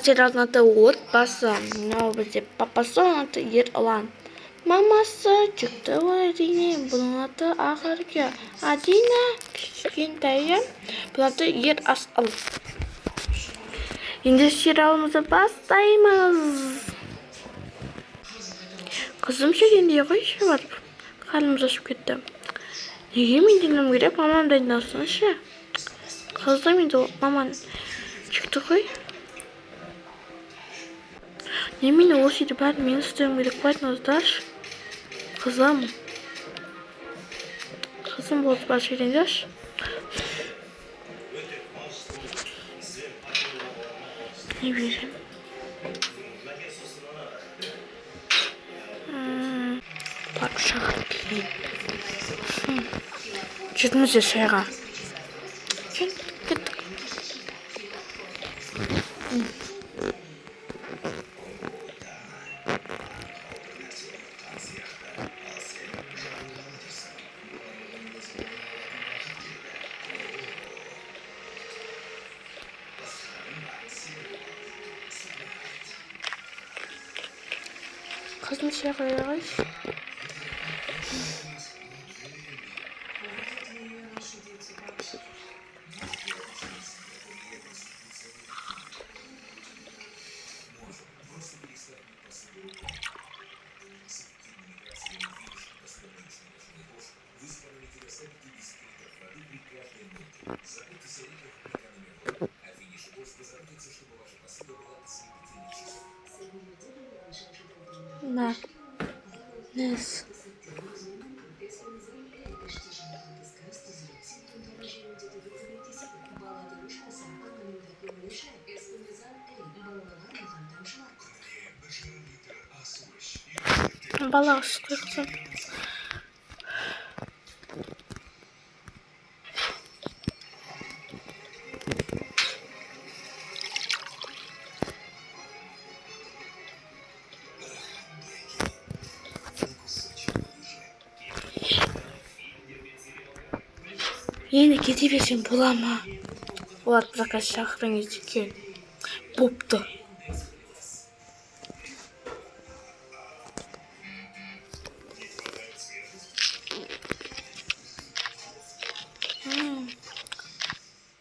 сериалдың аты отбасы. Мынау бізде папасы, оның аты ер ұлан. Мамасы жүкті ол әрине. Бұның аты Ақерке. Адина кішкентайы. Бұның аты ер асыл. Енді сериалымызды бастаймыз. Қызым шегенде қойшы бар. Қарнымыз ашып кетті. Неге мен денем керек? Мамам дайындалсыншы. Қызым енді маман шықты қой. Не мені осы үйді бәрін мен істеуім керек айтыңыздаршы. Қызым болды бар шегендерші. Не берем? Барып шығарып келейін. Жүрміз де шайға. Кеттік. Қызым шайға қойғайшы. На. Нес. Бала ышқырды. Енді кете берсем бола ма? Олар заказ шақырыңыз екен. Бопты.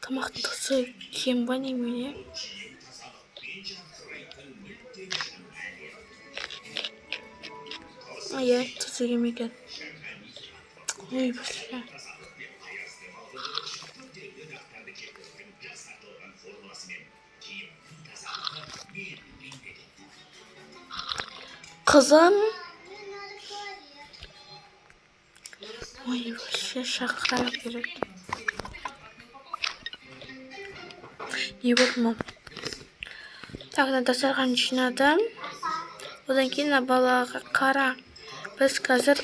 Тамақтың тұсы кем ба немене? Иә, тұсы кем екен. Ой, бәле. Қызым. Ой, бәле, шақыра керек. Не болды мам? Тағына дастархан жинадым. Одан кейін балаға қара. Біз қазір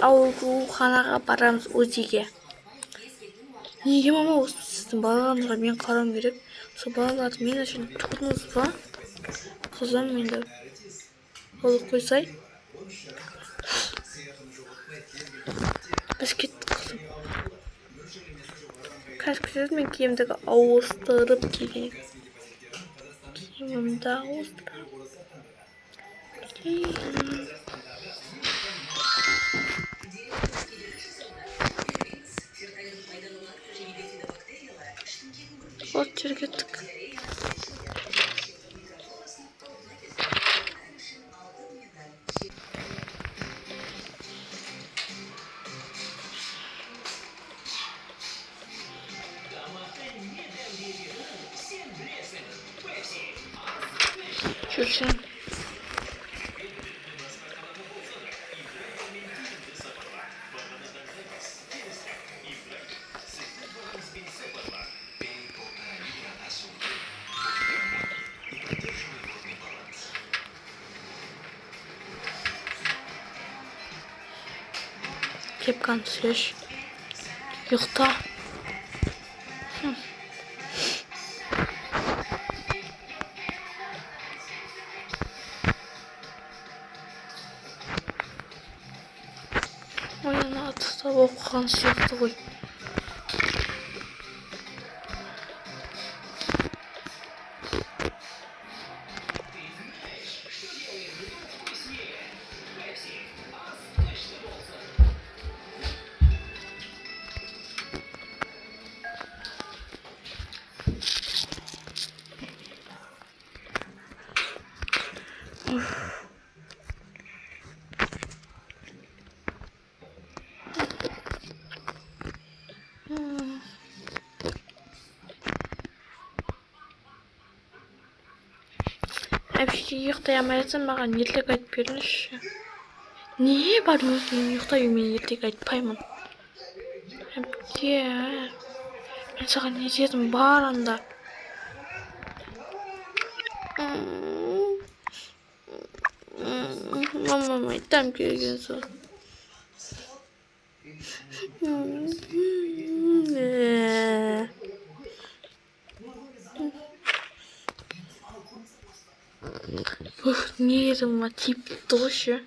ауруханаға барамыз УЗИге. Неге мама осы сіздің балаларыңызға мен қарауым керек? Сол балаларды мен үшін тұрдыңыз ба? Қызым енді болып қойсай. Біз кеттік қызым. Қазір мен киімдегі ауыстырып келейін. Киімімді ауыстырып келейін. Вот жерге кеттік. Жүрсем. Кепканы шеш. Ұйықта. Ойына атыста оқыған сияқты ғой. Әбішке ұйықтай алмайсың, маған ерлік айтып беріңізші. Не бар өзің ұйықтай, мен ерлік айтпаймын. Әбіке, мен саған не дедім бар анда. Мамам айтам келген соң. Не едім ма, тиіп тұр ше.